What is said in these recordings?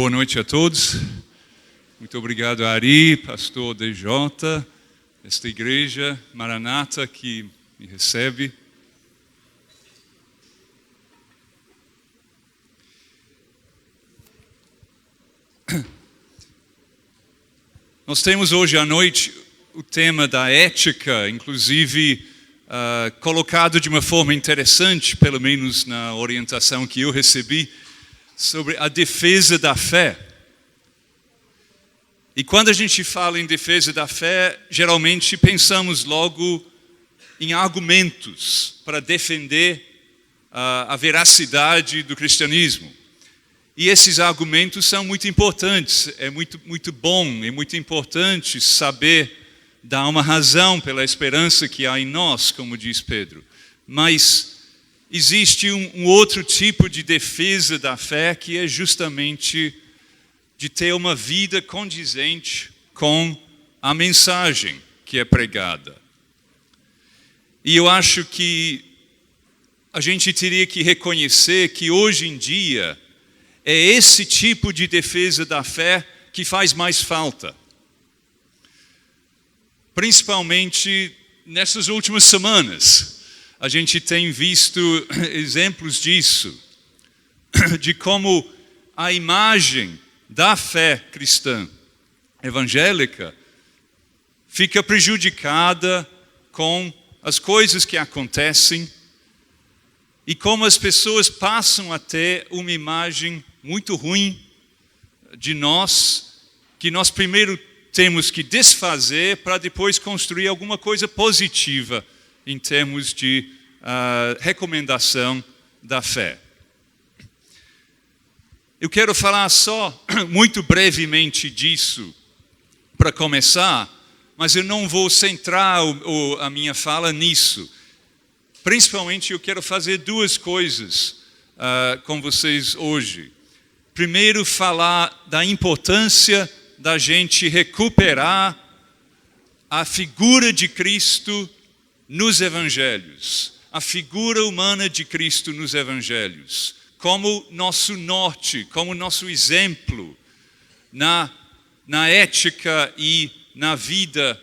Boa noite a todos. Muito obrigado, Ari, pastor DJ, esta igreja Maranata que me recebe. Nós temos hoje à noite o tema da ética, inclusive colocado de uma forma interessante, pelo menos na orientação que eu recebi, sobre a defesa da fé. E quando a gente fala em defesa da fé, geralmente pensamos logo em argumentos para defender a veracidade do cristianismo. E esses argumentos são muito importantes, é muito bom, é muito importante saber dar uma razão pela esperança que há em nós, como diz Pedro. Mas existe um outro tipo de defesa da fé que é justamente de ter uma vida condizente com a mensagem que é pregada. E eu acho que a gente teria que reconhecer que hoje em dia é esse tipo de defesa da fé que faz mais falta. Principalmente nessas últimas semanas. A gente tem visto exemplos disso, de como a imagem da fé cristã evangélica fica prejudicada com as coisas que acontecem e como as pessoas passam a ter uma imagem muito ruim de nós, que nós primeiro temos que desfazer para depois construir alguma coisa positiva em termos de recomendação da fé. Eu quero falar só muito brevemente disso para começar, mas eu não vou centrar a minha fala nisso. Principalmente eu quero fazer duas coisas com vocês hoje. Primeiro, falar da importância da gente recuperar a figura de Cristo nos evangelhos, a figura humana de Cristo nos evangelhos, como nosso norte, como nosso exemplo na ética e na vida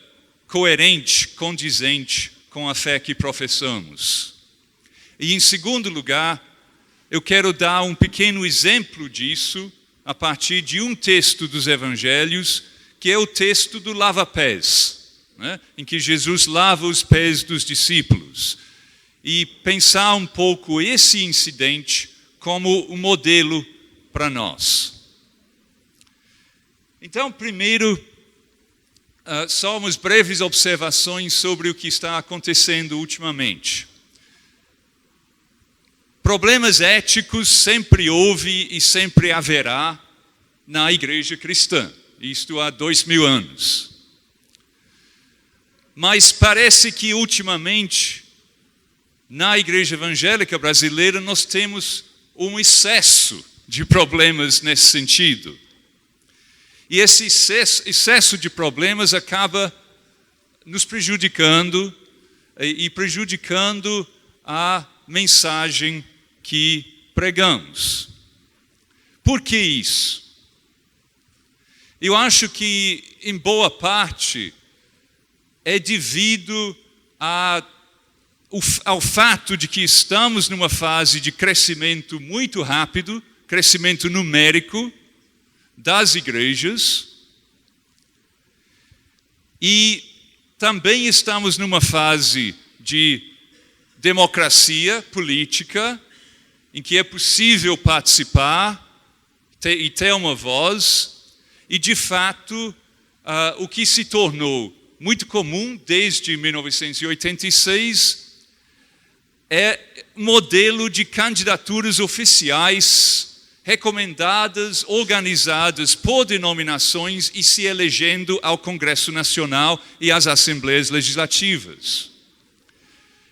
coerente, condizente com a fé que professamos. E em segundo lugar, eu quero dar um pequeno exemplo disso a partir de um texto dos evangelhos, que é o texto do lava-pés, né? Em que Jesus lava os pés dos discípulos. E pensar um pouco esse incidente como um modelo para nós. Então, primeiro, só umas breves observações sobre o que está acontecendo ultimamente. Problemas éticos sempre houve e sempre haverá na igreja cristã. Isto há 2000 anos. Mas parece que ultimamente, na igreja evangélica brasileira, nós temos um excesso de problemas nesse sentido. E esse excesso de problemas acaba nos prejudicando e prejudicando a mensagem que pregamos. Por que isso? Eu acho que, em boa parte, é devido ao fato de que estamos numa fase de crescimento muito rápido, crescimento numérico das igrejas, e também estamos numa fase de democracia política, em que é possível participar e ter uma voz, e de fato o que se tornou muito comum desde 1986 é modelo de candidaturas oficiais recomendadas, organizadas por denominações e se elegendo ao Congresso Nacional e às Assembleias Legislativas.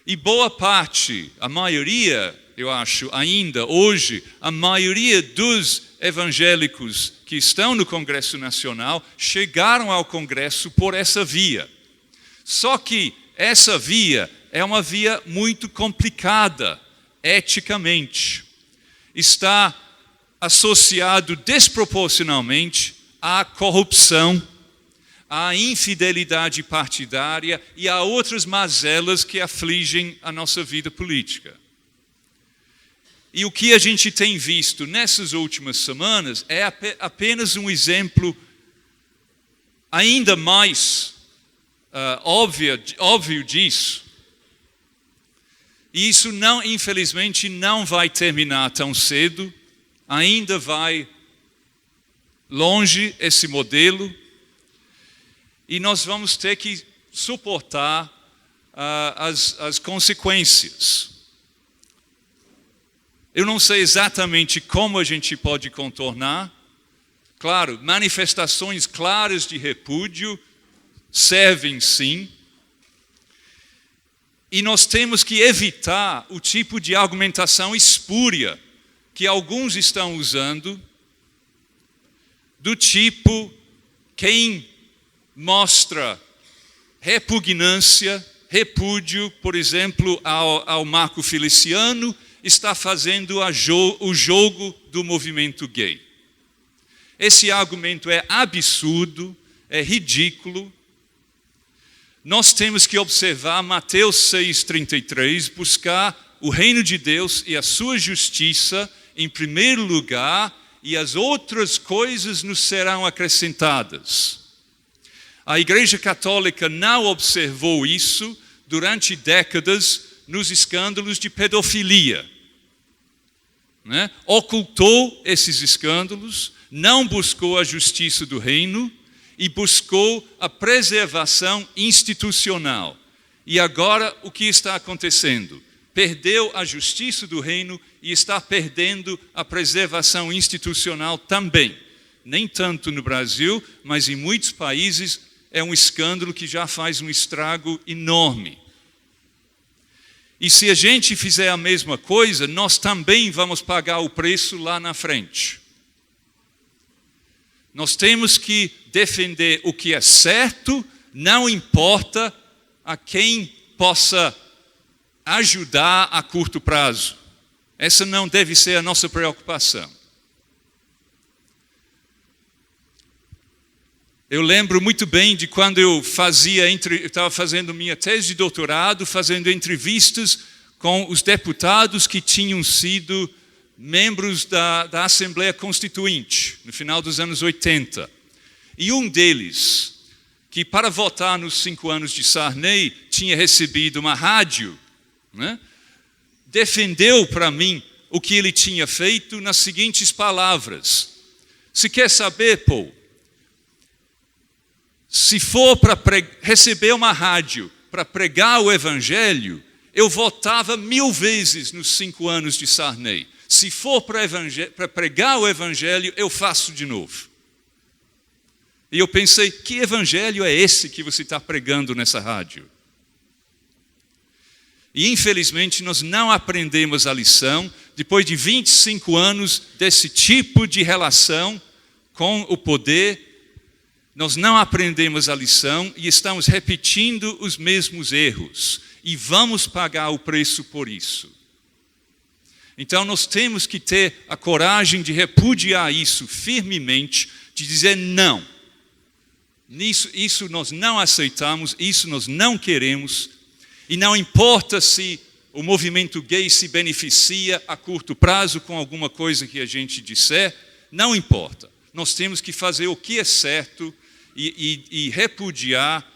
E boa parte, a maioria, eu acho, ainda hoje, a maioria dos evangélicos que estão no Congresso Nacional chegaram ao Congresso por essa via. Só que essa via é uma via muito complicada, eticamente. Está associado desproporcionalmente à corrupção, à infidelidade partidária e a outras mazelas que afligem a nossa vida política. E o que a gente tem visto nessas últimas semanas é apenas um exemplo ainda mais óbvio disso. E isso, infelizmente, não vai terminar tão cedo. Ainda vai longe esse modelo. E nós vamos ter que suportar as consequências. Eu não sei exatamente como a gente pode contornar. Claro, manifestações claras de repúdio servem sim. E nós temos que evitar o tipo de argumentação espúria que alguns estão usando, do tipo, quem mostra repugnância, repúdio, por exemplo, ao Marco Feliciano, está fazendo o jogo do movimento gay. Esse argumento é absurdo, é ridículo. Nós temos que observar Mateus 6,33, buscar o reino de Deus e a sua justiça em primeiro lugar, e as outras coisas nos serão acrescentadas. A Igreja Católica não observou isso durante décadas nos escândalos de pedofilia. Né? Ocultou esses escândalos, não buscou a justiça do reino e buscou a preservação institucional. E agora o que está acontecendo? Perdeu a justiça do reino e está perdendo a preservação institucional também. Nem tanto no Brasil, mas em muitos países é um escândalo que já faz um estrago enorme. E se a gente fizer a mesma coisa, nós também vamos pagar o preço lá na frente. Nós temos que defender o que é certo, não importa a quem possa ajudar a curto prazo. Essa não deve ser a nossa preocupação. Eu lembro muito bem de quando eu estava fazendo minha tese de doutorado, fazendo entrevistas com os deputados que tinham sido membros da Assembleia Constituinte, no final dos anos 80. E um deles, que para votar nos 5 anos de Sarney, tinha recebido uma rádio, né, defendeu para mim o que ele tinha feito nas seguintes palavras: se quer saber, Paul, se for para receber uma rádio para pregar o Evangelho, eu votava 1000 vezes nos 5 anos de Sarney. Se for para pregar o Evangelho, eu faço de novo. E eu pensei, que Evangelho é esse que você está pregando nessa rádio? E infelizmente nós não aprendemos a lição, depois de 25 anos desse tipo de relação com o poder. Nós não aprendemos a lição e estamos repetindo os mesmos erros. E vamos pagar o preço por isso. Então nós temos que ter a coragem de repudiar isso firmemente, de dizer não. Isso nós não aceitamos, isso nós não queremos. E não importa se o movimento gay se beneficia a curto prazo com alguma coisa que a gente disser, não importa. Nós temos que fazer o que é certo e repudiar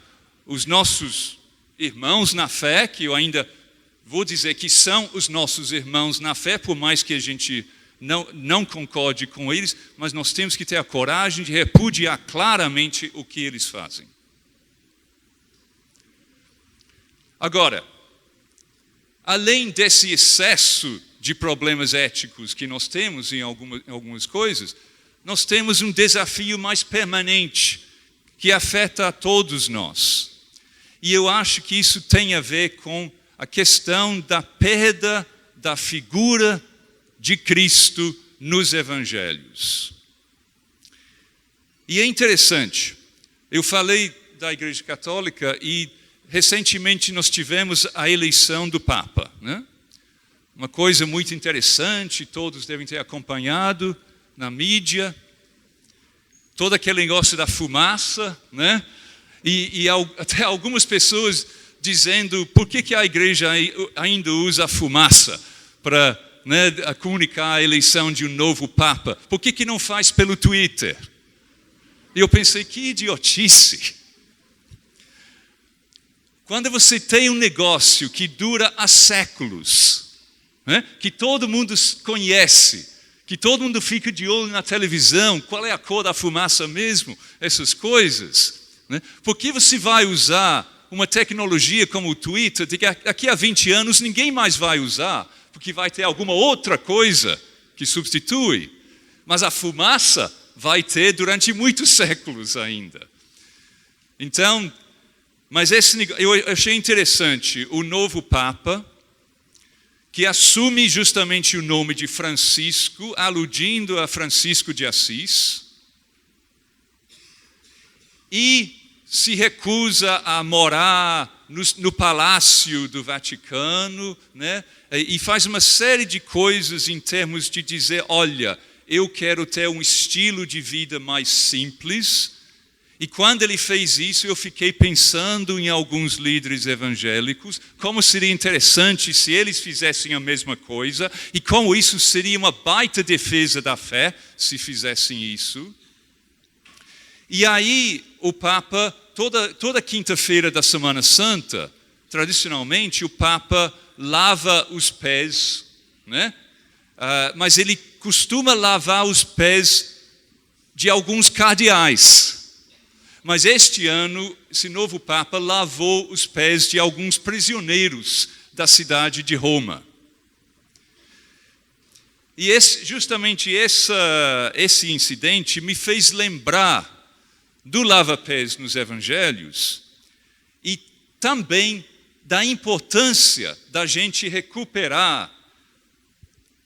os nossos irmãos na fé, que eu ainda vou dizer que são os nossos irmãos na fé, por mais que a gente não concorde com eles, mas nós temos que ter a coragem de repudiar claramente o que eles fazem. Agora, além desse excesso de problemas éticos que nós temos em algumas coisas, nós temos um desafio mais permanente que afeta a todos nós. E eu acho que isso tem a ver com a questão da perda da figura de Cristo nos evangelhos. E é interessante, eu falei da Igreja Católica e recentemente nós tivemos a eleição do Papa, né? Uma coisa muito interessante, todos devem ter acompanhado. na mídia, todo aquele negócio da fumaça, né? E até algumas pessoas dizendo por que a igreja ainda usa a fumaça para, né, comunicar a eleição de um novo Papa. Por que não faz pelo Twitter? E eu pensei, que idiotice. Quando você tem um negócio que dura há séculos, né, que todo mundo conhece, que todo mundo fica de olho na televisão, qual é a cor da fumaça mesmo, essas coisas, né? Por que você vai usar uma tecnologia como o Twitter, que daqui a 20 anos ninguém mais vai usar, porque vai ter alguma outra coisa que substitui, mas a fumaça vai ter durante muitos séculos ainda. Então, mas eu achei interessante o novo Papa, que assume justamente o nome de Francisco, aludindo a Francisco de Assis, e se recusa a morar no Palácio do Vaticano, né? E faz uma série de coisas em termos de dizer, olha, eu quero ter um estilo de vida mais simples. E quando ele fez isso, eu fiquei pensando em alguns líderes evangélicos, como seria interessante se eles fizessem a mesma coisa, e como isso seria uma baita defesa da fé, se fizessem isso. E aí, o Papa, toda quinta-feira da Semana Santa, tradicionalmente, o Papa lava os pés, né? Mas ele costuma lavar os pés de alguns cardeais. Mas este ano, esse novo Papa lavou os pés de alguns prisioneiros da cidade de Roma. E justamente esse incidente me fez lembrar do lava-pés nos evangelhos e também da importância da gente recuperar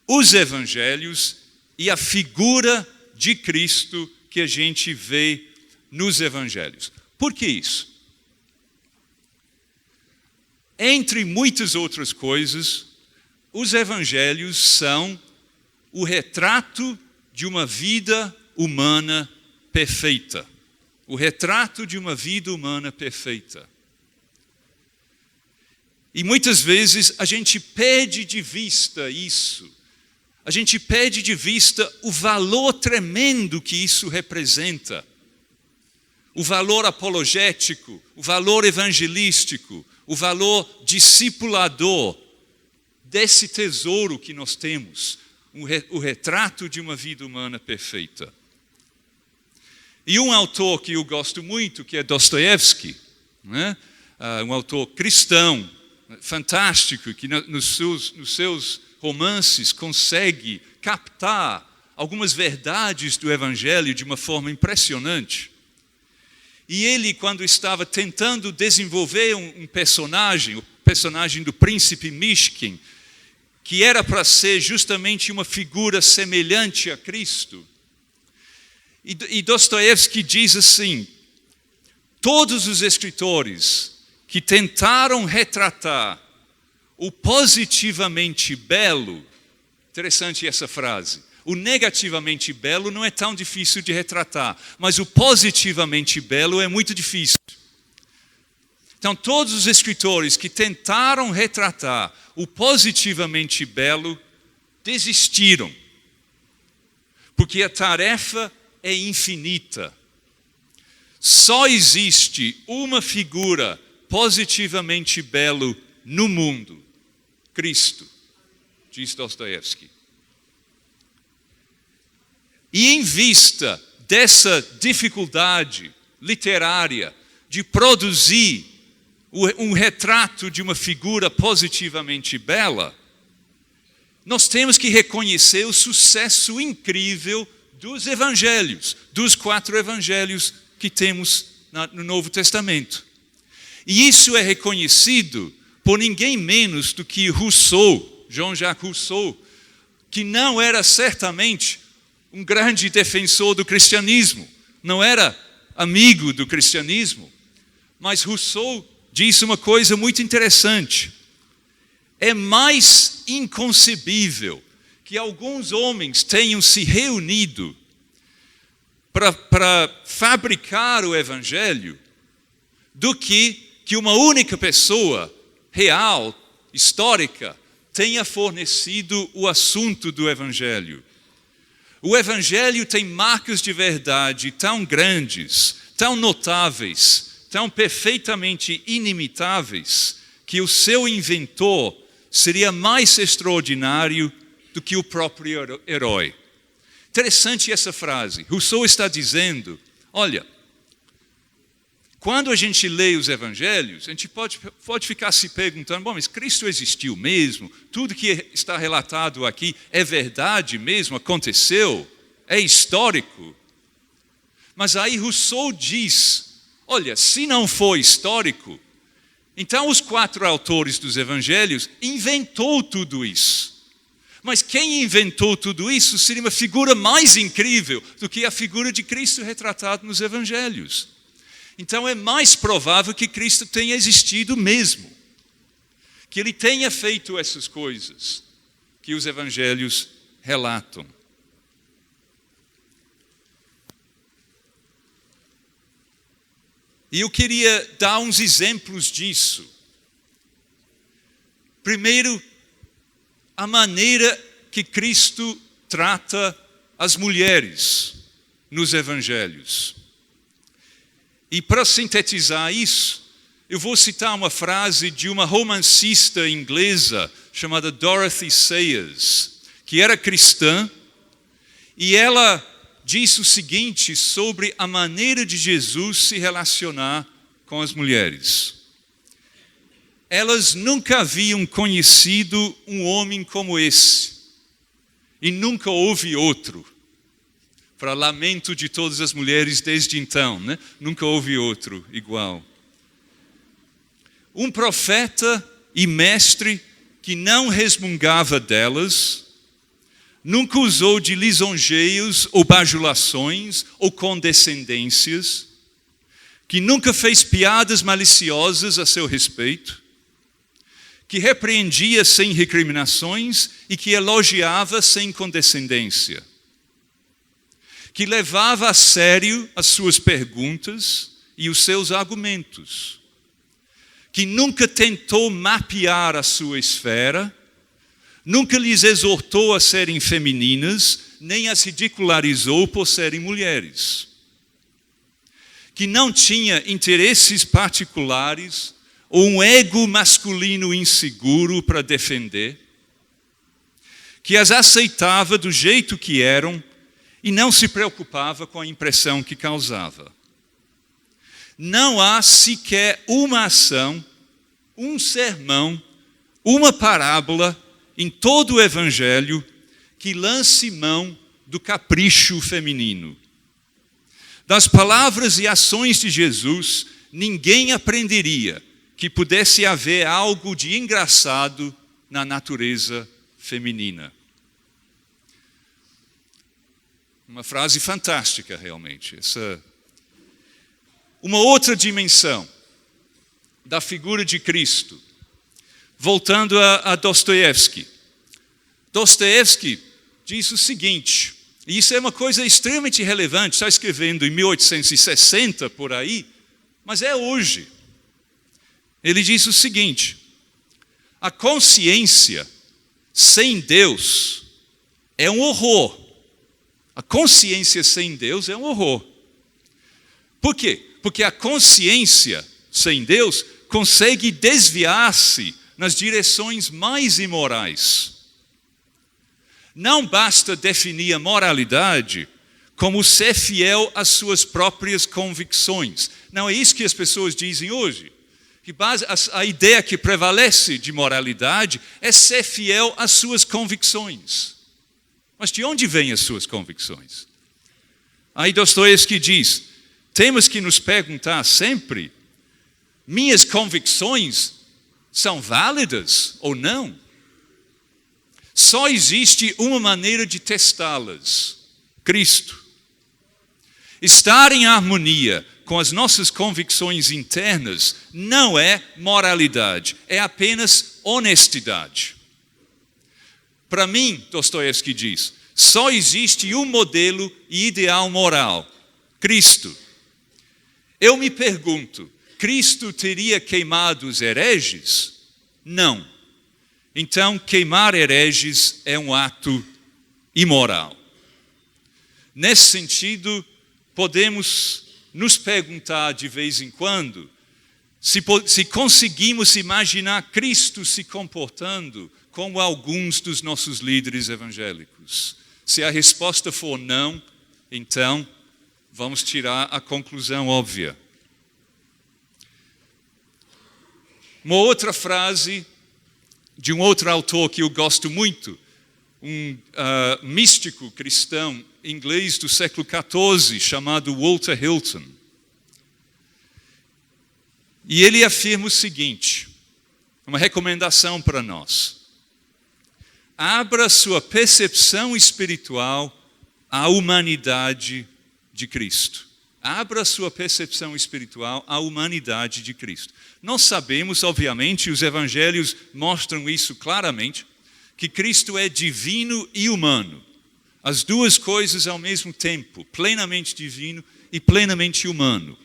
os evangelhos e a figura de Cristo que a gente vê nos evangelhos. Por que isso? Entre muitas outras coisas, os evangelhos são o retrato de uma vida humana perfeita. O retrato de uma vida humana perfeita. E muitas vezes a gente perde de vista isso. A gente perde de vista o valor tremendo que isso representa. O valor apologético, o valor evangelístico, o valor discipulador desse tesouro que nós temos, o retrato de uma vida humana perfeita. E um autor que eu gosto muito, que é Dostoiévski, né? Um autor cristão, fantástico, que nos seus romances consegue captar algumas verdades do Evangelho de uma forma impressionante. E ele, quando estava tentando desenvolver um personagem, o personagem do príncipe Mishkin, que era para ser justamente uma figura semelhante a Cristo, e Dostoiévski diz assim, todos os escritores que tentaram retratar o positivamente belo, interessante essa frase, o negativamente belo não é tão difícil de retratar, mas o positivamente belo é muito difícil. Então, todos os escritores que tentaram retratar o positivamente belo desistiram, porque a tarefa é infinita. Só existe uma figura positivamente belo no mundo, Cristo, diz Dostoiévski. E em vista dessa dificuldade literária de produzir um retrato de uma figura positivamente bela, nós temos que reconhecer o sucesso incrível dos evangelhos, dos 4 evangelhos que temos no Novo Testamento. E isso é reconhecido por ninguém menos do que Rousseau, Jean-Jacques Rousseau, que não era certamente um grande defensor do cristianismo, não era amigo do cristianismo, mas Rousseau disse uma coisa muito interessante. É mais inconcebível que alguns homens tenham se reunido para fabricar o Evangelho do que uma única pessoa real, histórica, tenha fornecido o assunto do Evangelho. O Evangelho tem marcas de verdade tão grandes, tão notáveis, tão perfeitamente inimitáveis, que o seu inventor seria mais extraordinário do que o próprio herói. Interessante essa frase. Rousseau está dizendo, olha, quando a gente lê os evangelhos, a gente pode ficar se perguntando, bom, mas Cristo existiu mesmo? Tudo que está relatado aqui é verdade mesmo? Aconteceu? É histórico? Mas aí Rousseau diz, olha, se não for histórico, então os 4 autores dos evangelhos inventou tudo isso. Mas quem inventou tudo isso seria uma figura mais incrível do que a figura de Cristo retratada nos evangelhos. Então é mais provável que Cristo tenha existido mesmo. Que ele tenha feito essas coisas que os evangelhos relatam. E eu queria dar uns exemplos disso. Primeiro, a maneira que Cristo trata as mulheres nos evangelhos. E para sintetizar isso, eu vou citar uma frase de uma romancista inglesa chamada Dorothy Sayers, que era cristã, e ela disse o seguinte sobre a maneira de Jesus se relacionar com as mulheres. Elas nunca haviam conhecido um homem como esse, e nunca houve outro. Para lamento de todas as mulheres desde então, né? Nunca houve outro igual. Um profeta e mestre que não resmungava delas, nunca usou de lisonjeios ou bajulações ou condescendências, que nunca fez piadas maliciosas a seu respeito, que repreendia sem recriminações e que elogiava sem condescendência, que levava a sério as suas perguntas e os seus argumentos, que nunca tentou mapear a sua esfera, nunca lhes exortou a serem femininas, nem as ridicularizou por serem mulheres, que não tinha interesses particulares ou um ego masculino inseguro para defender, que as aceitava do jeito que eram e não se preocupava com a impressão que causava. Não há sequer uma ação, um sermão, uma parábola em todo o Evangelho que lance mão do capricho feminino. Das palavras e ações de Jesus, ninguém aprenderia que pudesse haver algo de engraçado na natureza feminina. Uma frase fantástica, realmente. Uma outra dimensão da figura de Cristo. Voltando a Dostoiévski. Dostoiévski diz o seguinte, e isso é uma coisa extremamente relevante, está escrevendo em 1860 por aí, mas é hoje. Ele diz o seguinte, a consciência sem Deus é um horror. A consciência sem Deus é um horror. Por quê? Porque a consciência sem Deus consegue desviar-se nas direções mais imorais. Não basta definir a moralidade como ser fiel às suas próprias convicções. Não é isso que as pessoas dizem hoje. Que a ideia que prevalece de moralidade é ser fiel às suas convicções. Mas de onde vêm as suas convicções? Aí Dostoiévski diz, temos que nos perguntar sempre, minhas convicções são válidas ou não? Só existe uma maneira de testá-las, Cristo. Estar em harmonia com as nossas convicções internas não é moralidade, é apenas honestidade. Para mim, Dostoiévski diz, só existe um modelo e ideal moral, Cristo. Eu me pergunto, Cristo teria queimado os hereges? Não. Então, queimar hereges é um ato imoral. Nesse sentido, podemos nos perguntar de vez em quando se conseguimos imaginar Cristo se comportando como alguns dos nossos líderes evangélicos. Se a resposta for não, então vamos tirar a conclusão óbvia. Uma outra frase de um outro autor que eu gosto muito, um místico cristão inglês do século XIV, chamado Walter Hilton. E ele afirma o seguinte, uma recomendação para nós. Abra sua percepção espiritual à humanidade de Cristo. Abra sua percepção espiritual à humanidade de Cristo. Nós sabemos, obviamente, os evangelhos mostram isso claramente, que Cristo é divino e humano. As duas coisas ao mesmo tempo, plenamente divino e plenamente humano.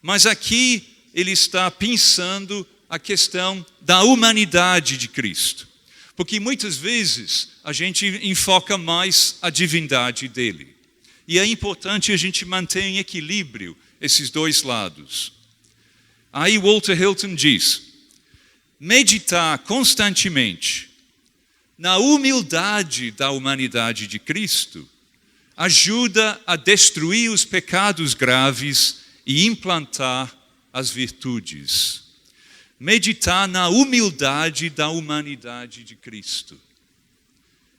Mas aqui ele está pensando a questão da humanidade de Cristo. Porque muitas vezes a gente enfoca mais a divindade dele. E é importante a gente manter em equilíbrio esses dois lados. Aí Walter Hilton diz, meditar constantemente na humildade da humanidade de Cristo ajuda a destruir os pecados graves e implantar as virtudes. Meditar na humildade da humanidade de Cristo.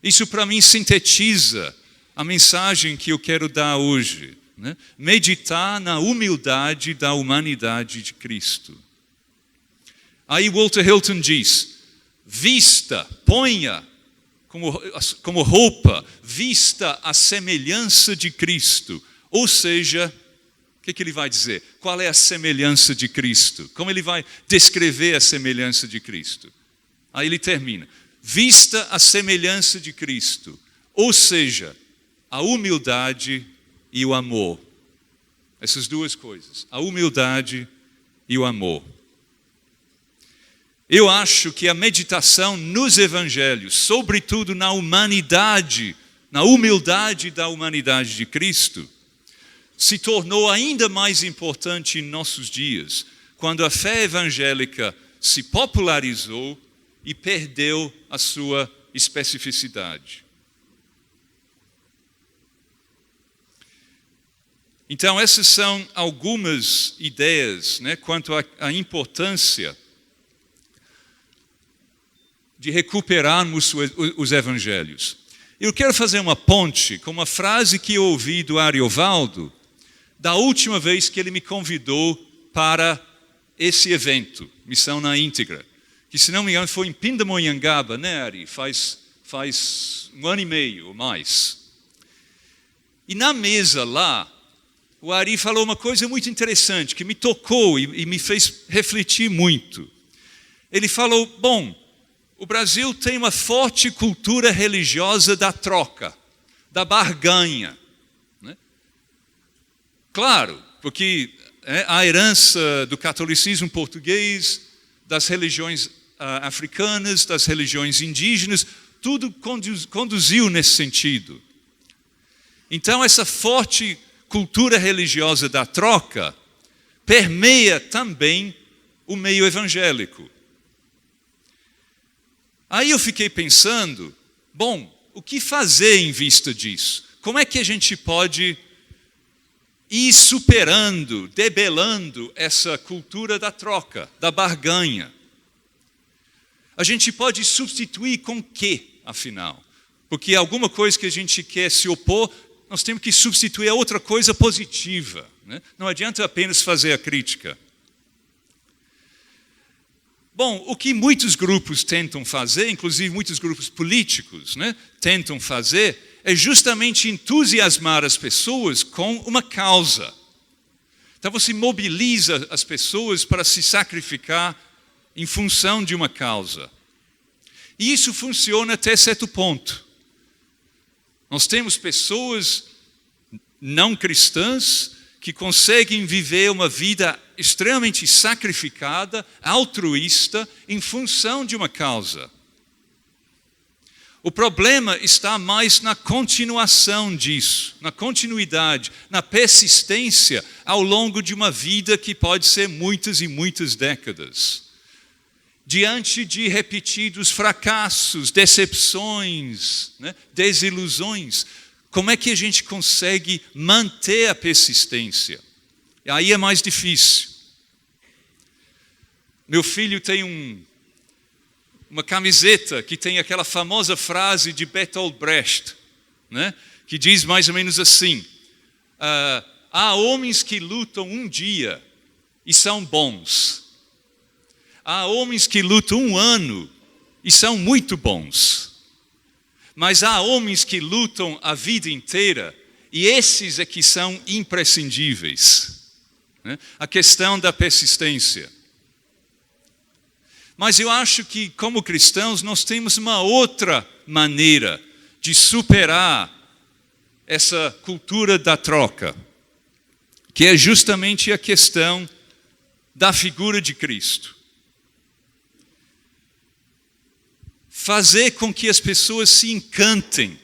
Isso para mim sintetiza a mensagem que eu quero dar hoje. Né? Meditar na humildade da humanidade de Cristo. Aí Walter Hilton diz, vista, ponha como roupa, vista a semelhança de Cristo. Ou seja, o que ele vai dizer? Qual é a semelhança de Cristo? Como ele vai descrever a semelhança de Cristo? Aí ele termina. Vista a semelhança de Cristo. Ou seja, a humildade e o amor. Essas duas coisas. A humildade e o amor. Eu acho que a meditação nos evangelhos, sobretudo na humanidade, na humildade da humanidade de Cristo, se tornou ainda mais importante em nossos dias, quando a fé evangélica se popularizou e perdeu a sua especificidade. Então, essas são algumas ideias, né, quanto à importância de recuperarmos os evangelhos. Eu quero fazer uma ponte com uma frase que eu ouvi do Ariovaldo, da última vez que ele me convidou para esse evento, Missão na Íntegra, que se não me engano foi em Pindamonhangaba, né, Ari? Faz 1 ano e meio ou mais. E na mesa lá, o Ari falou uma coisa muito interessante, que me tocou e me fez refletir muito. Ele falou, bom, o Brasil tem uma forte cultura religiosa da troca, da barganha. Claro, porque a herança do catolicismo português, das religiões africanas, das religiões indígenas, tudo conduziu nesse sentido. Então, essa forte cultura religiosa da troca permeia também o meio evangélico. Aí eu fiquei pensando, bom, o que fazer em vista disso? Como é que a gente pode ir superando, debelando essa cultura da troca, da barganha? A gente pode substituir com o quê, afinal? Porque alguma coisa que a gente quer se opor, nós temos que substituir a outra coisa positiva. Né? Não adianta apenas fazer a crítica. Bom, o que muitos grupos tentam fazer, inclusive muitos grupos políticos, né, tentam fazer, é justamente entusiasmar as pessoas com uma causa. Então você mobiliza as pessoas para se sacrificar em função de uma causa. E isso funciona até certo ponto. Nós temos pessoas não cristãs que conseguem viver uma vida extremamente sacrificada, altruísta, em função de uma causa. O problema está mais na continuação disso, na continuidade, na persistência ao longo de uma vida que pode ser muitas e muitas décadas. Diante de repetidos fracassos, decepções, desilusões, como é que a gente consegue manter a persistência? Aí é mais difícil. Meu filho tem uma camiseta que tem aquela famosa frase de Bertolt Brecht, que diz mais ou menos assim: há homens que lutam um dia e são bons. Há homens que lutam um ano e são muito bons. Mas há homens que lutam a vida inteira e esses é que são imprescindíveis. A questão da persistência. Mas eu acho que, como cristãos, nós temos uma outra maneira de superar essa cultura da troca, que é justamente a questão da figura de Cristo. Fazer com que as pessoas se encantem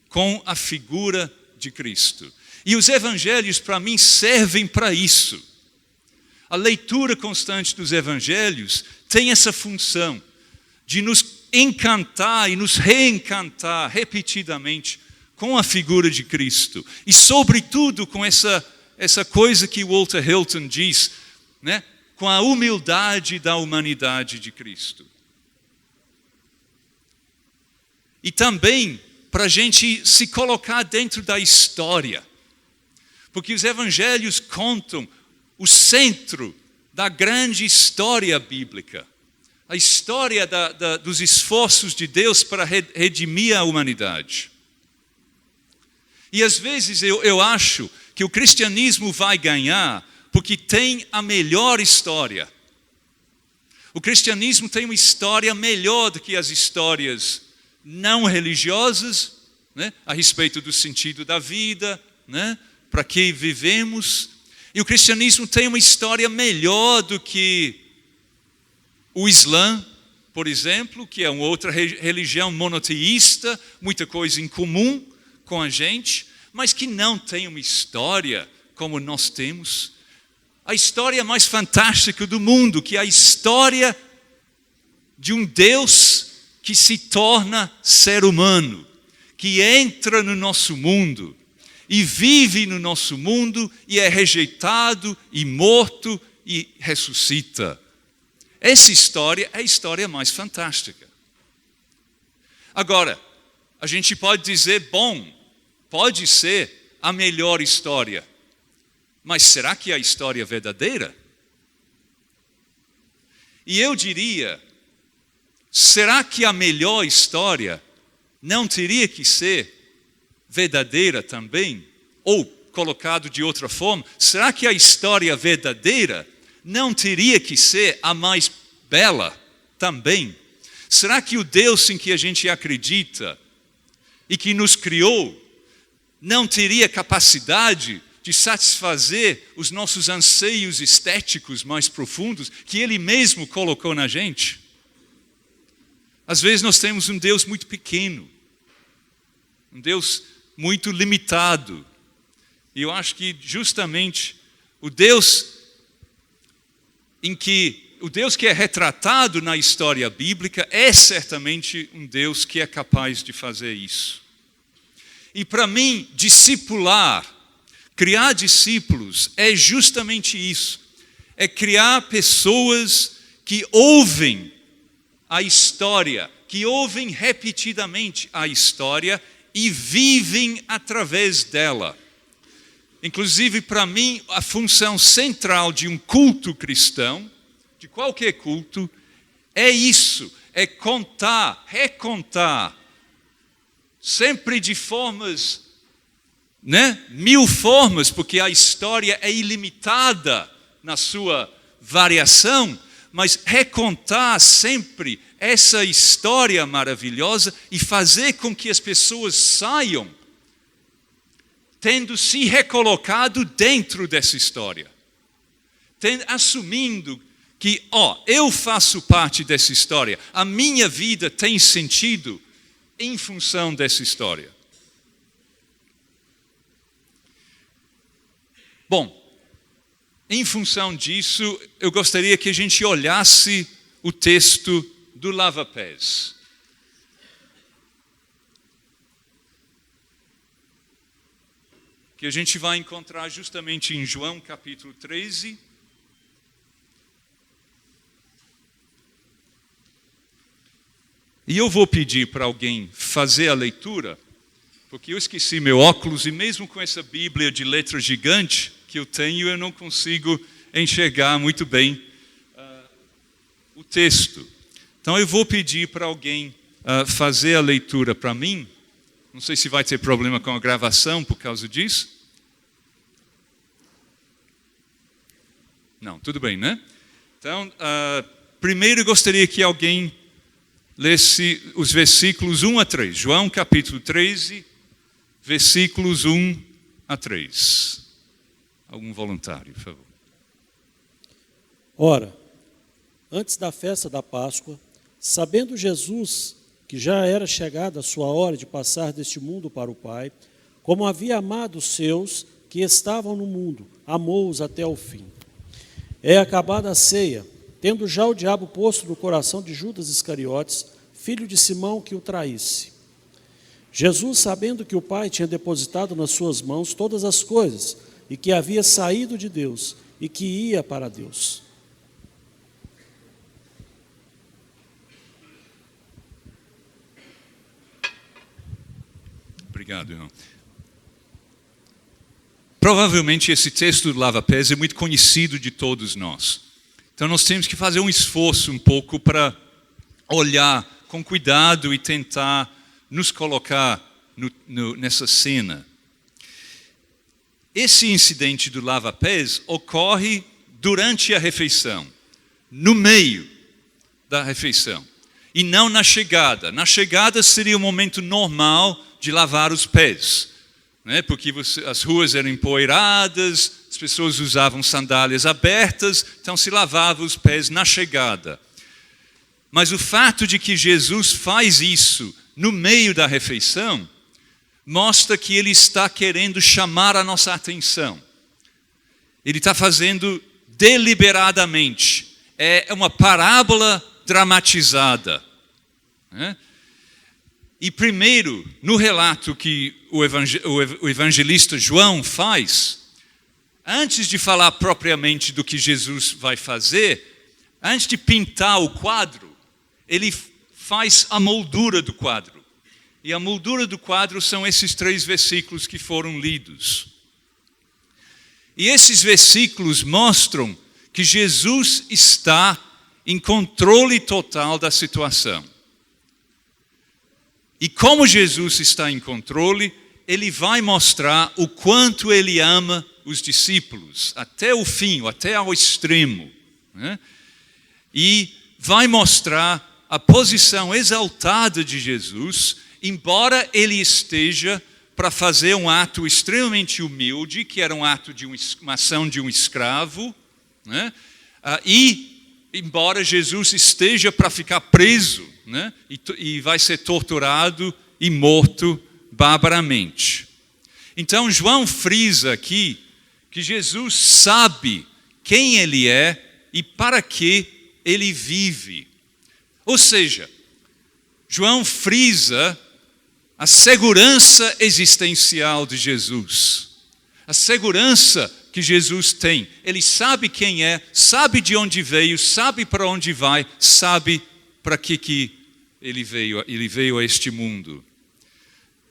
com a figura de Cristo. E os evangelhos, para mim, servem para isso. A leitura constante dos evangelhos tem essa função de nos encantar e nos reencantar repetidamente com a figura de Cristo. E, sobretudo, com essa coisa que Walter Hilton diz, com a humildade da humanidade de Cristo. E também para a gente se colocar dentro da história. Porque os evangelhos contam o centro da grande história bíblica. A história dos esforços de Deus para redimir a humanidade. E às vezes eu acho que o cristianismo vai ganhar porque tem a melhor história. O cristianismo tem uma história melhor do que as histórias não religiosas, a respeito do sentido da vida, para que vivemos. E o cristianismo tem uma história melhor do que o Islã, por exemplo, que é uma outra religião monoteísta, muita coisa em comum com a gente, mas que não tem uma história como nós temos. A história mais fantástica do mundo, que é a história de um Deus que se torna ser humano, que entra no nosso mundo e vive no nosso mundo e é rejeitado e morto e ressuscita. Essa história é a história mais fantástica. Agora, a gente pode dizer, pode ser a melhor história, mas será que é a história verdadeira? E eu diria, será que a melhor história não teria que ser verdadeira também? Ou, colocado de outra forma, será que a história verdadeira não teria que ser a mais bela também? Será que o Deus em que a gente acredita e que nos criou não teria capacidade de satisfazer os nossos anseios estéticos mais profundos que Ele mesmo colocou na gente? Às vezes nós temos um Deus muito pequeno, um Deus muito limitado. E eu acho que justamente o Deus que é retratado na história bíblica é certamente um Deus que é capaz de fazer isso. E para mim, discipular, criar discípulos é justamente isso. É criar pessoas que ouvem a história, que ouvem repetidamente a história e vivem através dela. Inclusive, para mim, a função central de um culto cristão, de qualquer culto, é isso, é contar, recontar, sempre de formas, 1000 formas, porque a história é ilimitada na sua variação, mas recontar sempre essa história maravilhosa e fazer com que as pessoas saiam tendo se recolocado dentro dessa história. Assumindo que, eu faço parte dessa história, a minha vida tem sentido em função dessa história. Bom, em função disso, eu gostaria que a gente olhasse o texto do lava-pés. Que a gente vai encontrar justamente em João capítulo 13. E eu vou pedir para alguém fazer a leitura, porque eu esqueci meu óculos e mesmo com essa Bíblia de letra gigante que eu tenho, eu não consigo enxergar muito bem o texto. Então eu vou pedir para alguém fazer a leitura para mim. Não sei se vai ter problema com a gravação por causa disso. Não, tudo bem, né? Então, primeiro eu gostaria que alguém lesse os versículos 1 a 3. João capítulo 13, versículos 1 a 3. Algum voluntário, por favor. Ora, antes da festa da Páscoa, sabendo Jesus que já era chegada a sua hora de passar deste mundo para o Pai, como havia amado os seus que estavam no mundo, amou-os até o fim. É acabada a ceia, tendo já o diabo posto no coração de Judas Iscariotes, filho de Simão, que o traísse. Jesus, sabendo que o Pai tinha depositado nas suas mãos todas as coisas, e que havia saído de Deus, e que ia para Deus. Obrigado, irmão. Provavelmente esse texto do lava-pés é muito conhecido de todos nós. Então nós temos que fazer um esforço um pouco para olhar com cuidado e tentar nos colocar nessa cena. Esse incidente do lava-pés ocorre durante a refeição, no meio da refeição, e não na chegada. Na chegada seria o momento normal de lavar os pés, né? Porque as ruas eram empoeiradas, as pessoas usavam sandálias abertas, então se lavava os pés na chegada. Mas o fato de que Jesus faz isso no meio da refeição mostra que ele está querendo chamar a nossa atenção. Ele está fazendo deliberadamente. É uma parábola dramatizada, né? E primeiro, no relato que o evangelista João faz, antes de falar propriamente do que Jesus vai fazer, antes de pintar o quadro, ele faz a moldura do quadro. E a moldura do quadro são esses 3 versículos que foram lidos. E esses versículos mostram que Jesus está em controle total da situação. E como Jesus está em controle, ele vai mostrar o quanto ele ama os discípulos, até o fim, até ao extremo, né? E vai mostrar a posição exaltada de Jesus, embora ele esteja para fazer um ato extremamente humilde, que era um ato de uma ação de um escravo, né? E embora Jesus esteja para ficar preso, né? E vai ser torturado e morto barbaramente. Então João frisa aqui que Jesus sabe quem ele é e para que ele vive. Ou seja, João frisa a segurança existencial de Jesus, a segurança que Jesus tem. Ele sabe quem é, sabe de onde veio, sabe para onde vai, sabe para que ele veio a este mundo.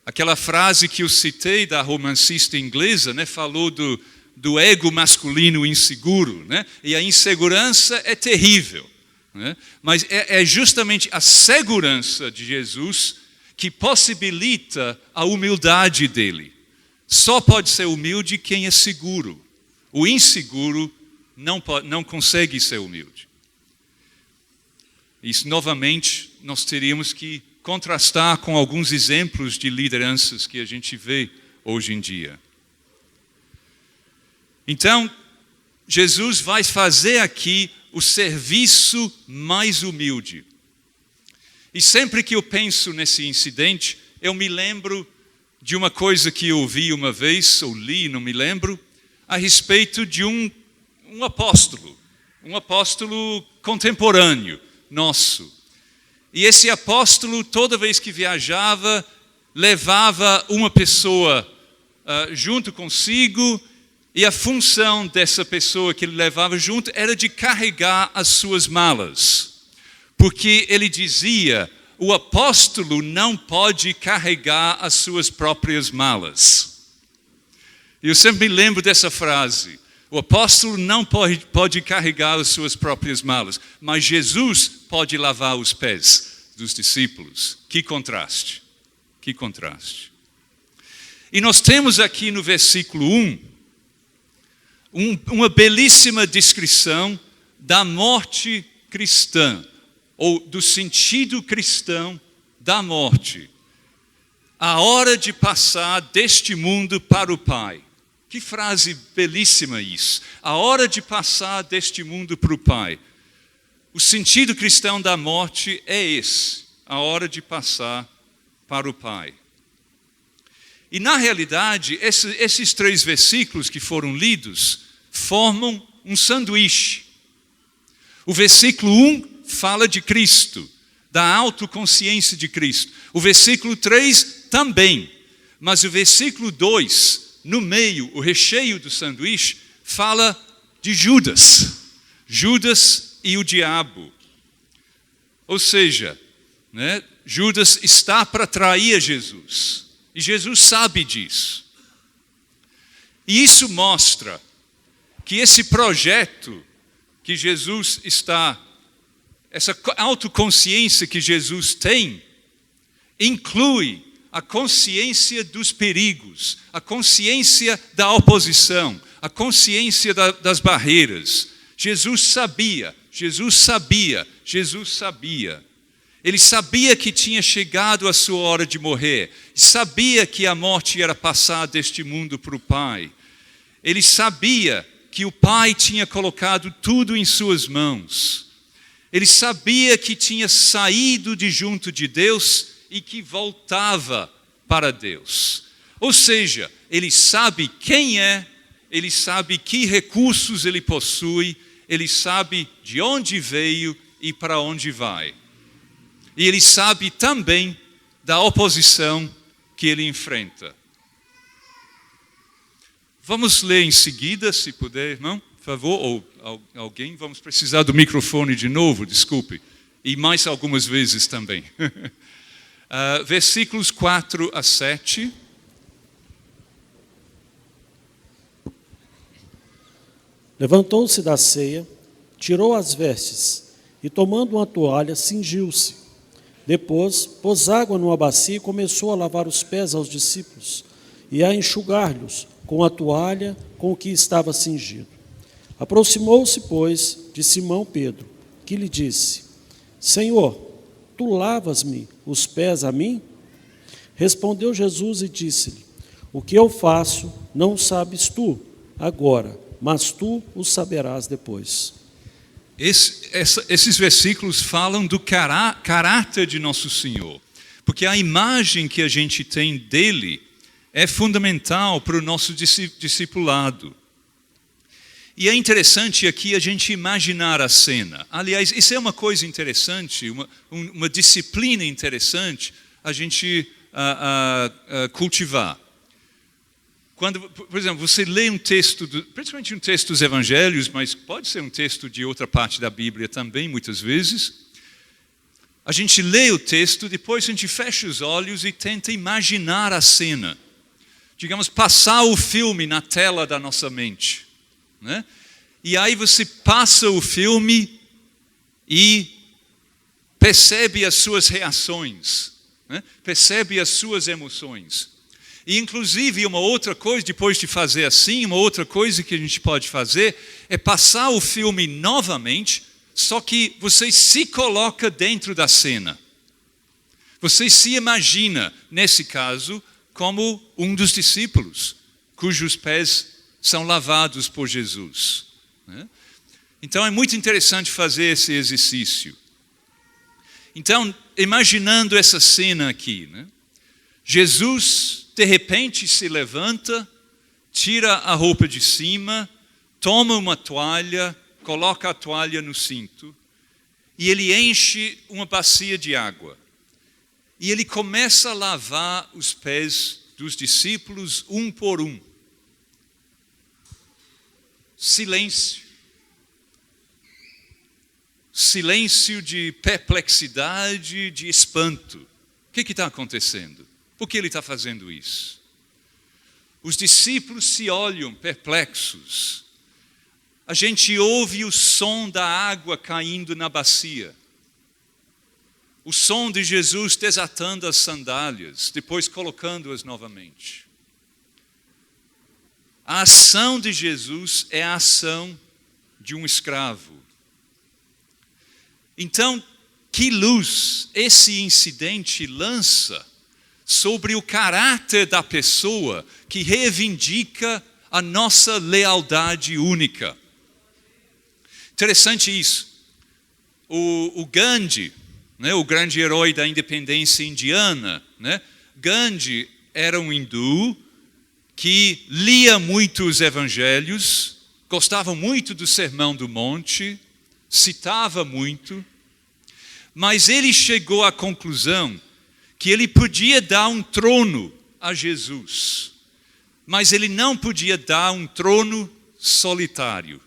Aquela frase que eu citei da romancista inglesa, né, falou do ego masculino inseguro, né? E a insegurança é terrível, né? Mas é justamente a segurança de Jesus que possibilita a humildade dele. Só pode ser humilde quem é seguro. O inseguro não consegue ser humilde. Isso, novamente, nós teríamos que contrastar com alguns exemplos de lideranças que a gente vê hoje em dia. Então, Jesus vai fazer aqui o serviço mais humilde. E sempre que eu penso nesse incidente, eu me lembro de uma coisa que eu ouvi uma vez, ou li, não me lembro, a respeito de um apóstolo contemporâneo nosso. E esse apóstolo, toda vez que viajava, levava uma pessoa junto consigo, e a função dessa pessoa que ele levava junto era de carregar as suas malas. Porque ele dizia, o apóstolo não pode carregar as suas próprias malas. Eu sempre me lembro dessa frase. O apóstolo não pode carregar as suas próprias malas, mas Jesus pode lavar os pés dos discípulos. Que contraste, que contraste. E nós temos aqui no versículo 1, uma belíssima descrição da morte cristã, ou do sentido cristão da morte. A hora de passar deste mundo para o Pai. Que frase belíssima isso. A hora de passar deste mundo para o Pai. O sentido cristão da morte é esse. A hora de passar para o Pai. E na realidade, esses 3 versículos que foram lidos formam um sanduíche. O versículo 1 fala de Cristo, da autoconsciência de Cristo. O versículo 3 também. Mas o versículo 2, no meio, o recheio do sanduíche, fala de Judas. Judas e o diabo. Ou seja, né, Judas está para trair Jesus. E Jesus sabe disso. E isso mostra que esse projeto que Jesus está, essa autoconsciência que Jesus tem, inclui a consciência dos perigos, a consciência da oposição, a consciência das barreiras. Jesus sabia. Ele sabia que tinha chegado a sua hora de morrer. Sabia que a morte era passar deste mundo para o Pai. Ele sabia que o Pai tinha colocado tudo em suas mãos. Ele sabia que tinha saído de junto de Deus e que voltava para Deus. Ou seja, ele sabe quem é, ele sabe que recursos ele possui, ele sabe de onde veio e para onde vai. E ele sabe também da oposição que ele enfrenta. Vamos ler em seguida, se puder, irmão, por favor, ou alguém. Vamos precisar do microfone de novo, desculpe. E mais algumas vezes também. Versículos 4 a 7. Levantou-se da ceia, tirou as vestes e, tomando uma toalha, cingiu-se. Depois, pôs água numa bacia e começou a lavar os pés aos discípulos e a enxugar-lhes com a toalha com que estava cingido. Aproximou-se, pois, de Simão Pedro, que lhe disse: Senhor, tu lavas-me os pés a mim? Respondeu Jesus e disse-lhe: O que eu faço não sabes tu agora, mas tu o saberás depois. Esses versículos falam do caráter de Nosso Senhor, porque a imagem que a gente tem dele é fundamental para o nosso discipulado. E é interessante aqui a gente imaginar a cena. Aliás, isso é uma coisa interessante, uma disciplina interessante a gente cultivar. Quando, por exemplo, você lê um texto, principalmente um texto dos evangelhos, mas pode ser um texto de outra parte da Bíblia também, muitas vezes. A gente lê o texto, depois a gente fecha os olhos e tenta imaginar a cena. Digamos, passar o filme na tela da nossa mente. Né? E aí você passa o filme e percebe as suas reações, né? Percebe as suas emoções. E inclusive uma outra coisa, depois de fazer assim, uma outra coisa que a gente pode fazer é passar o filme novamente, Só que você se coloca dentro da cena. Você se imagina, nesse caso, como um dos discípulos, cujos pés são lavados por Jesus. Então é muito interessante fazer esse exercício. Então, imaginando essa cena aqui, Jesus de repente se levanta, tira a roupa de cima, toma uma toalha, coloca a toalha no cinto e ele enche uma bacia de água. E ele começa a lavar os pés dos discípulos um por um. Silêncio. Silêncio de perplexidade, de espanto. O que está acontecendo? Por que ele está fazendo isso? Os discípulos se olham perplexos. A gente ouve o som da água caindo na bacia. O som de Jesus desatando as sandálias, depois colocando-as novamente. A ação de Jesus é a ação de um escravo. Então, que luz esse incidente lança sobre o caráter da pessoa que reivindica a nossa lealdade única. Interessante isso. O Gandhi, o grande herói da independência indiana, Gandhi era um hindu que lia muito os evangelhos, gostava muito do Sermão do Monte, citava muito, mas ele chegou à conclusão que ele podia dar um trono a Jesus, mas ele não podia dar um trono solitário.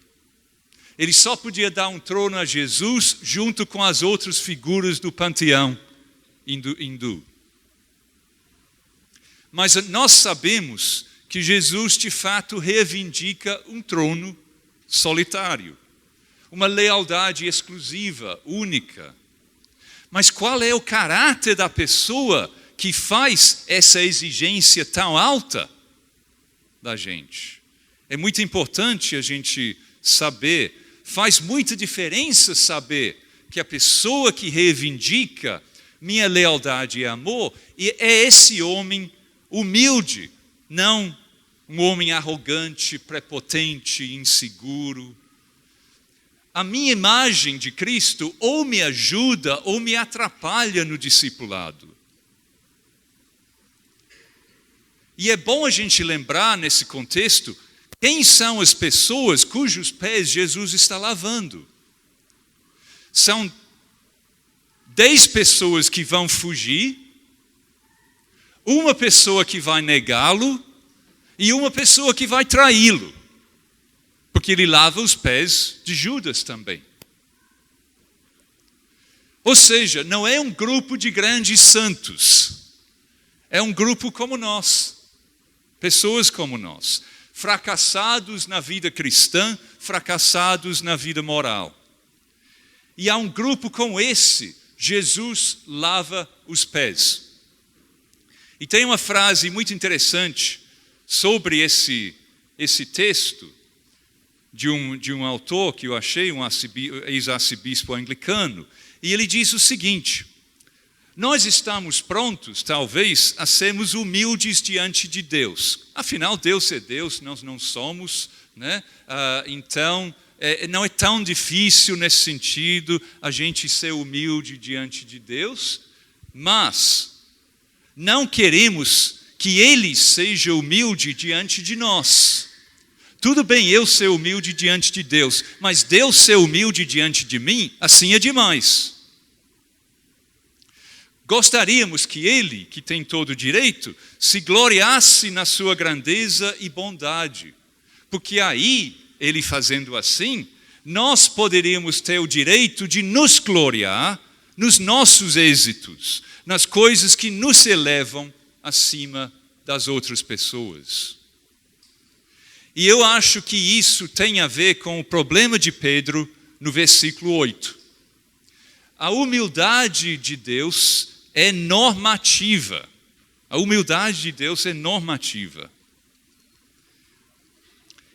Ele só podia dar um trono a Jesus junto com as outras figuras do panteão hindu. Mas nós sabemos que Jesus de fato reivindica um trono solitário, uma lealdade exclusiva, única. Mas qual é o caráter da pessoa que faz essa exigência tão alta da gente? É muito importante a gente saber, faz muita diferença saber que a pessoa que reivindica minha lealdade e amor é esse homem humilde, não um homem arrogante, prepotente, inseguro. A minha imagem de Cristo ou me ajuda ou me atrapalha no discipulado. E é bom a gente lembrar nesse contexto quem são as pessoas cujos pés Jesus está lavando. São 10 pessoas que vão fugir, uma pessoa que vai negá-lo e uma pessoa que vai traí-lo. Porque ele lava os pés de Judas também. Ou seja, não é um grupo de grandes santos. É um grupo como nós. Pessoas como nós. Fracassados na vida cristã, fracassados na vida moral. E há um grupo como esse, Jesus lava os pés. E tem uma frase muito interessante sobre esse texto, de um autor que eu achei, um ex-arcebispo anglicano, e ele diz o seguinte: nós estamos prontos, talvez, a sermos humildes diante de Deus. Afinal, Deus é Deus, nós não somos, então, não é tão difícil nesse sentido a gente ser humilde diante de Deus, mas não queremos que Ele seja humilde diante de nós. Tudo bem eu ser humilde diante de Deus, mas Deus ser humilde diante de mim, assim é demais. Gostaríamos que Ele, que tem todo o direito, se gloriasse na sua grandeza e bondade. Porque aí, Ele fazendo assim, nós poderíamos ter o direito de nos gloriar nos nossos êxitos, nas coisas que nos elevam acima das outras pessoas. E eu acho que isso tem a ver com o problema de Pedro no versículo 8. A humildade de Deus é normativa. A humildade de Deus é normativa.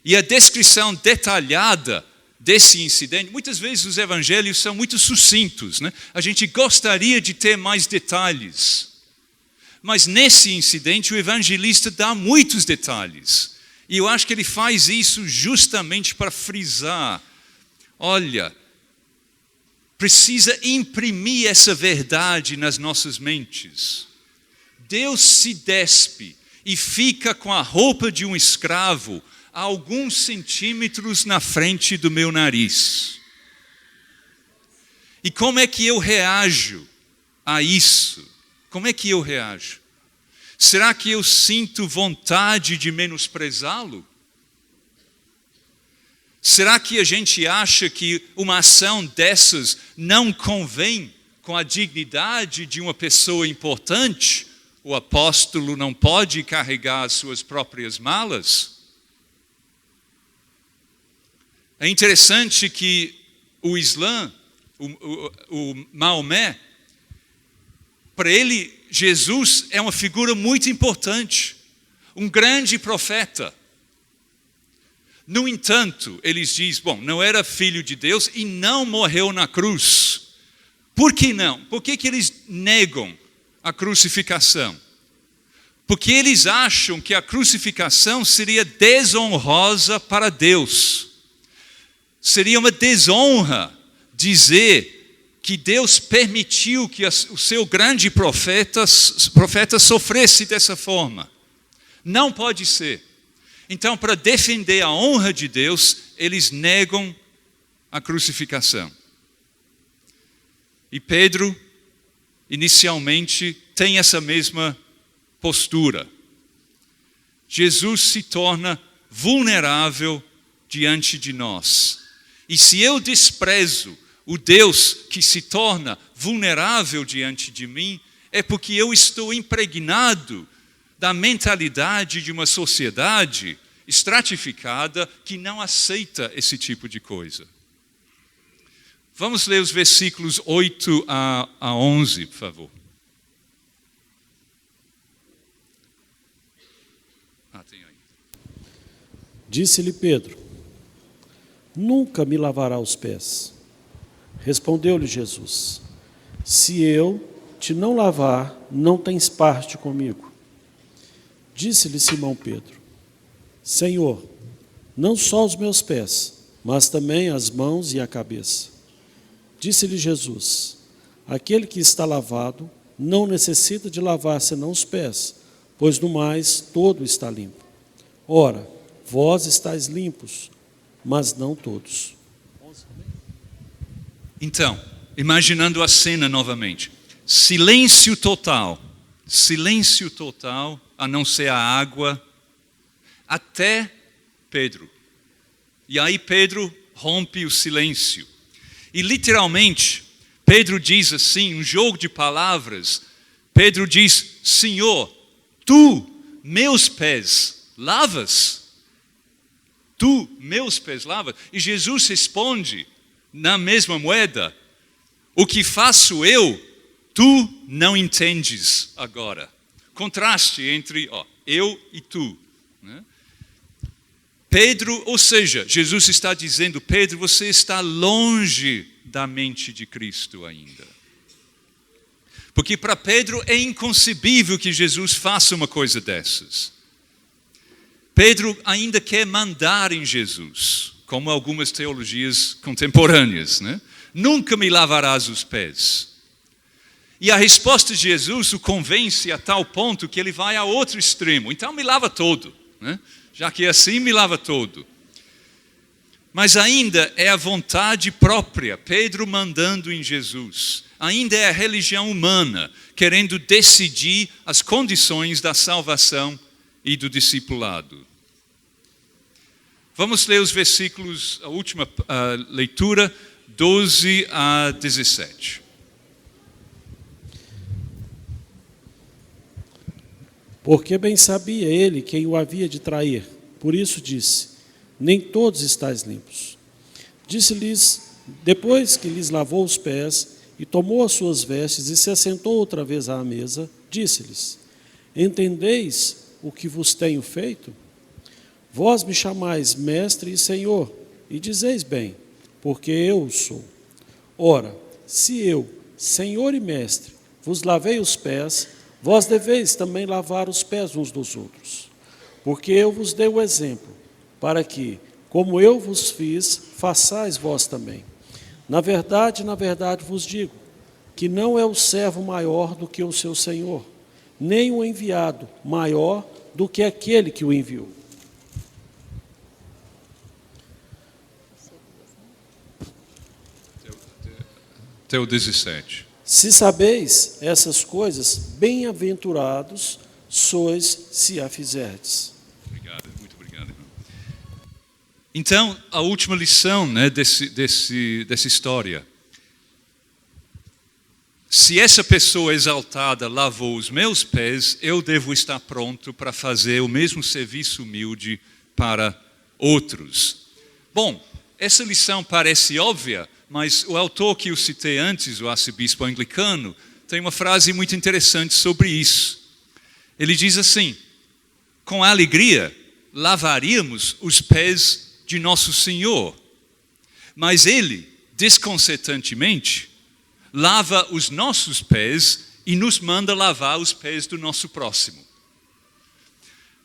E a descrição detalhada desse incidente, muitas vezes os evangelhos são muito sucintos, né? A gente gostaria de ter mais detalhes. Mas nesse incidente o evangelista dá muitos detalhes. E eu acho que ele faz isso justamente para frisar. Olha, precisa imprimir essa verdade nas nossas mentes. Deus se despe e fica com a roupa de um escravo a alguns centímetros na frente do meu nariz. E como é que eu reajo a isso? Como é que eu reajo? Será que eu sinto vontade de menosprezá-lo? Será que a gente acha que uma ação dessas não convém com a dignidade de uma pessoa importante? O apóstolo não pode carregar as suas próprias malas? É interessante que o Islã, o Maomé, para ele, Jesus é uma figura muito importante, um grande profeta. No entanto, eles dizem, bom, não era filho de Deus e não morreu na cruz. Por que não? Por que eles negam a crucificação? Porque eles acham que a crucificação seria desonrosa para Deus. Seria uma desonra dizer que Deus permitiu que o seu grande profeta sofresse dessa forma. Não pode ser. Então, para defender a honra de Deus, eles negam a crucificação. E Pedro, inicialmente, tem essa mesma postura. Jesus se torna vulnerável diante de nós. E se eu desprezo o Deus que se torna vulnerável diante de mim, é porque eu estou impregnado da mentalidade de uma sociedade estratificada que não aceita esse tipo de coisa. Vamos ler os versículos 8 a 11, por favor. Tem aí. Disse-lhe Pedro: nunca me lavará os pés. Respondeu-lhe Jesus: se eu te não lavar, não tens parte comigo. Disse-lhe Simão Pedro: Senhor, não só os meus pés, mas também as mãos e a cabeça. Disse-lhe Jesus: aquele que está lavado não necessita de lavar senão os pés, pois no mais todo está limpo. Ora, vós estáis limpos, mas não todos. Então, imaginando a cena novamente. Silêncio total, a não ser a água, até Pedro. E aí Pedro rompe o silêncio. E literalmente, Pedro diz assim, um jogo de palavras. Pedro diz: Senhor, tu meus pés lavas? Tu meus pés lavas? E Jesus responde na mesma moeda: o que faço eu, tu não entendes agora. Contraste entre eu e tu. Né? Pedro, ou seja, Jesus está dizendo: Pedro, você está longe da mente de Cristo ainda. Porque para Pedro é inconcebível que Jesus faça uma coisa dessas. Pedro ainda quer mandar em Jesus, como algumas teologias contemporâneas, né? Nunca me lavarás os pés. E a resposta de Jesus o convence a tal ponto que ele vai a outro extremo. Então me lava todo, né? Já que é assim, me lava todo. Mas ainda é a vontade própria, Pedro mandando em Jesus. Ainda é a religião humana, querendo decidir as condições da salvação e do discipulado. Vamos ler os versículos, a última leitura, 12 a 17. Porque bem sabia ele quem o havia de trair. Por isso disse: nem todos estáis limpos. Disse-lhes, depois que lhes lavou os pés, e tomou as suas vestes, e se assentou outra vez à mesa, disse-lhes: entendeis o que vos tenho feito? Vós me chamais mestre e senhor, e dizeis bem, porque eu o sou. Ora, se eu, Senhor e Mestre, vos lavei os pés, vós deveis também lavar os pés uns dos outros. Porque eu vos dei o exemplo, para que, como eu vos fiz, façais vós também. Na verdade vos digo, que não é o servo maior do que o seu senhor, nem o enviado maior do que aquele que o enviou. Até o 17. Se sabeis essas coisas, bem-aventurados sois se a fizerdes. Obrigado, muito obrigado, irmão. Então, a última lição, né, dessa história. Se essa pessoa exaltada lavou os meus pés, eu devo estar pronto para fazer o mesmo serviço humilde para outros. Bom, essa lição parece óbvia, mas o autor que eu citei antes, o arcebispo anglicano, tem uma frase muito interessante sobre isso. Ele diz assim: com alegria lavaríamos os pés de nosso Senhor, mas Ele, desconcertantemente, lava os nossos pés e nos manda lavar os pés do nosso próximo.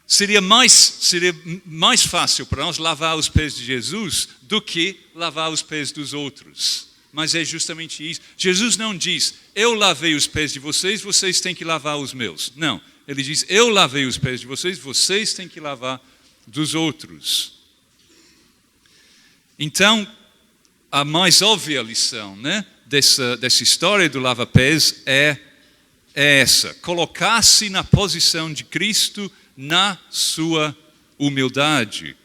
Seria mais fácil para nós lavar os pés de Jesus do que lavar os pés dos outros. Mas é justamente isso. Jesus não diz, eu lavei os pés de vocês, vocês têm que lavar os meus. Não, ele diz, eu lavei os pés de vocês, vocês têm que lavar dos outros. Então, a mais óbvia lição, né, dessa história do lava-pés é essa: colocar-se na posição de Cristo na sua humildade.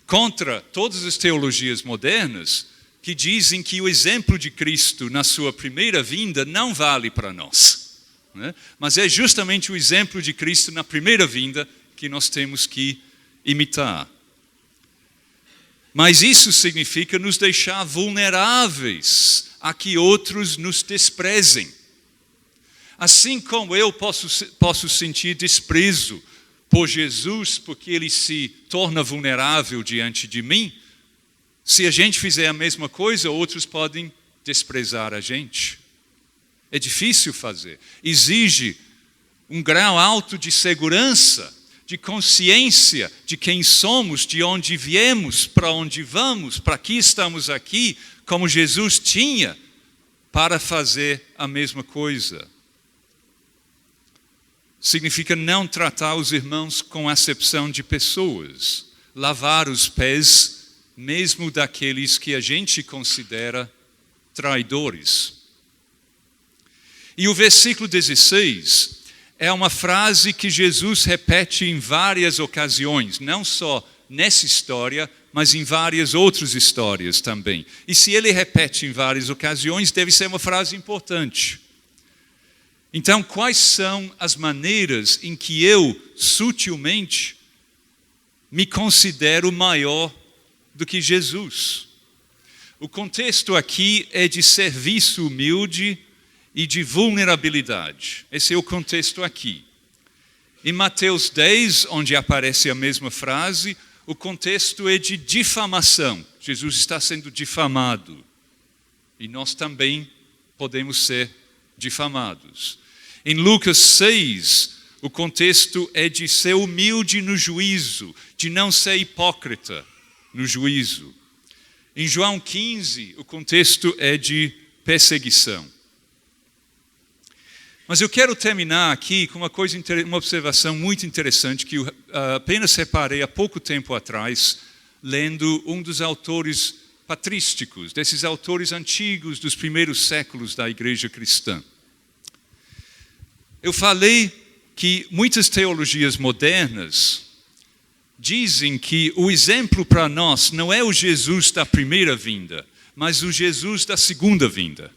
Contra todas as teologias modernas que dizem que o exemplo de Cristo na sua primeira vinda não vale para nós, né? Mas é justamente o exemplo de Cristo na primeira vinda que nós temos que imitar. Mas isso significa nos deixar vulneráveis a que outros nos desprezem. Assim como eu posso sentir desprezo por Jesus, porque ele se torna vulnerável diante de mim, se a gente fizer a mesma coisa, outros podem desprezar a gente. É difícil fazer. Exige um grau alto de segurança, de consciência de quem somos, de onde viemos, para onde vamos, para que estamos aqui, como Jesus tinha, para fazer a mesma coisa. Significa não tratar os irmãos com acepção de pessoas, lavar os pés, mesmo daqueles que a gente considera traidores. E o versículo 16 é uma frase que Jesus repete em várias ocasiões, não só nessa história, mas em várias outras histórias também. E se ele repete em várias ocasiões, deve ser uma frase importante. Então, quais são as maneiras em que eu, sutilmente, me considero maior do que Jesus? O contexto aqui é de serviço humilde e de vulnerabilidade. Esse é o contexto aqui. Em Mateus 10, onde aparece a mesma frase, o contexto é de difamação. Jesus está sendo difamado. E nós também podemos ser difamados. Em Lucas 6, o contexto é de ser humilde no juízo, de não ser hipócrita no juízo. Em João 15, o contexto é de perseguição. Mas eu quero terminar aqui com uma observação muito interessante que eu apenas reparei há pouco tempo atrás, lendo um dos autores patrísticos, desses autores antigos dos primeiros séculos da igreja cristã. Eu falei que muitas teologias modernas dizem que o exemplo para nós não é o Jesus da primeira vinda, mas o Jesus da segunda vinda.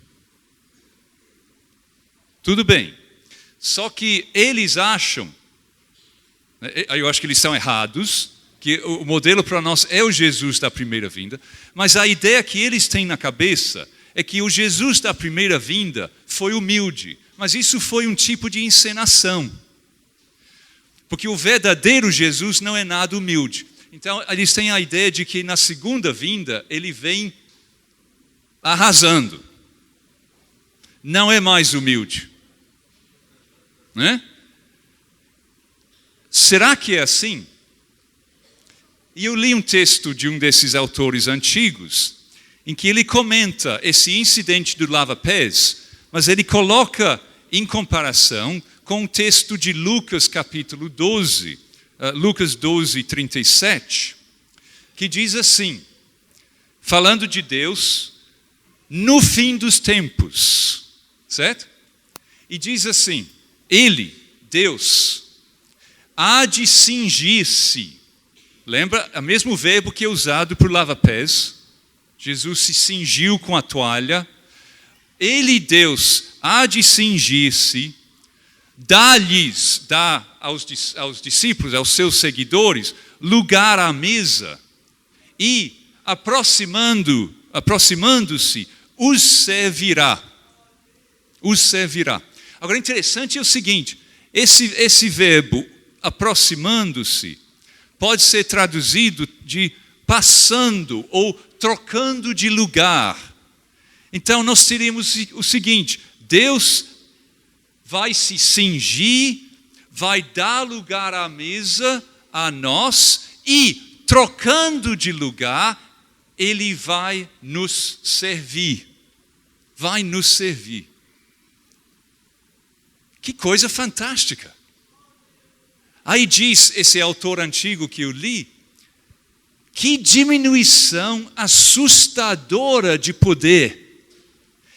Tudo bem, só que eles acham, eu acho que eles são errados, que o modelo para nós é o Jesus da primeira vinda, mas a ideia que eles têm na cabeça é que o Jesus da primeira vinda foi humilde, mas isso foi um tipo de encenação. Porque o verdadeiro Jesus não é nada humilde. Então, eles têm a ideia de que na segunda vinda, ele vem arrasando. Não é mais humilde. Né? Será que é assim? E eu li um texto de um desses autores antigos, em que ele comenta esse incidente do lava-pés, mas ele coloca em comparação com o texto de Lucas capítulo 12, Lucas 12, 37, que diz assim, falando de Deus no fim dos tempos, certo? E diz assim, Ele, Deus, há de cingir-se. Lembra? É o mesmo verbo que é usado por lava-pés. Jesus se cingiu com a toalha. Ele, Deus, há de cingir-se, dá aos discípulos, aos seus seguidores, lugar à mesa e, aproximando-se, os servirá. Os servirá. Agora, interessante é o seguinte, esse verbo, aproximando-se, pode ser traduzido de passando ou trocando de lugar. Então, nós teríamos o seguinte, Deus vai se cingir, vai dar lugar à mesa a nós e, trocando de lugar, Ele vai nos servir. Vai nos servir. Que coisa fantástica. Aí diz esse autor antigo que eu li, que diminuição assustadora de poder.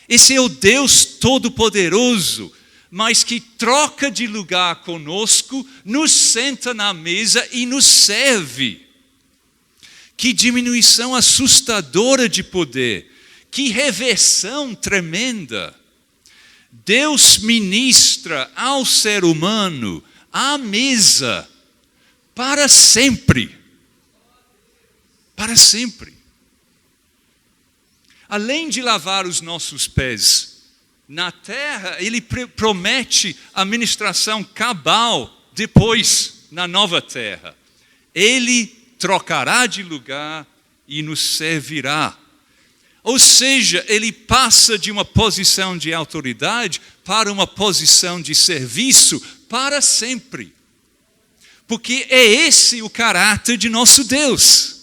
Esse é o Deus Todo-Poderoso, mas que troca de lugar conosco, nos senta na mesa e nos serve. Que diminuição assustadora de poder. Que reversão tremenda. Deus ministra ao ser humano à mesa para sempre. Para sempre. Além de lavar os nossos pés na terra, Ele promete a ministração cabal depois na nova terra. Ele trocará de lugar e nos servirá. Ou seja, Ele passa de uma posição de autoridade para uma posição de serviço para sempre. Porque é esse o caráter de nosso Deus.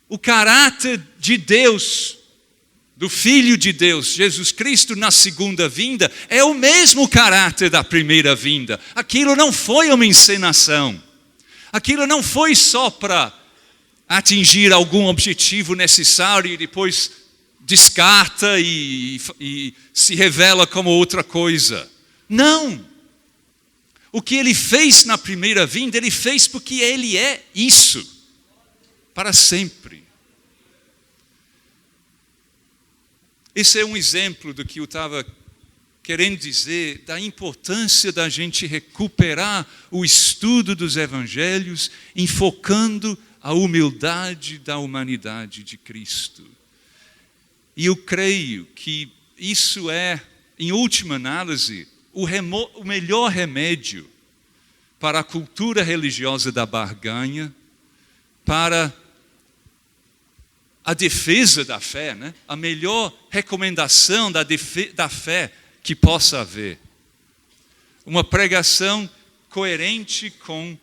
O caráter de Deus, do Filho de Deus, Jesus Cristo, na segunda vinda, é o mesmo caráter da primeira vinda. Aquilo não foi uma encenação. Aquilo não foi só para atingir algum objetivo necessário e depois descarta e se revela como outra coisa. Não. O que Ele fez na primeira vinda, Ele fez porque Ele é isso. Para sempre. Esse é um exemplo do que eu estava querendo dizer, da importância da gente recuperar o estudo dos evangelhos, enfocando a humildade da humanidade de Cristo. E eu creio que isso é, em última análise, o melhor remédio para a cultura religiosa da barganha, para a defesa da fé, né? A melhor recomendação da fé que possa haver. Uma pregação coerente com,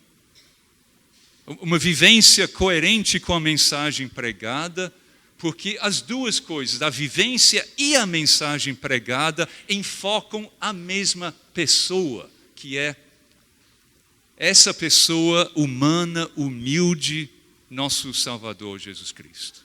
uma vivência coerente com a mensagem pregada, porque as duas coisas, a vivência e a mensagem pregada, enfocam a mesma pessoa, que é essa pessoa humana, humilde, nosso Salvador Jesus Cristo.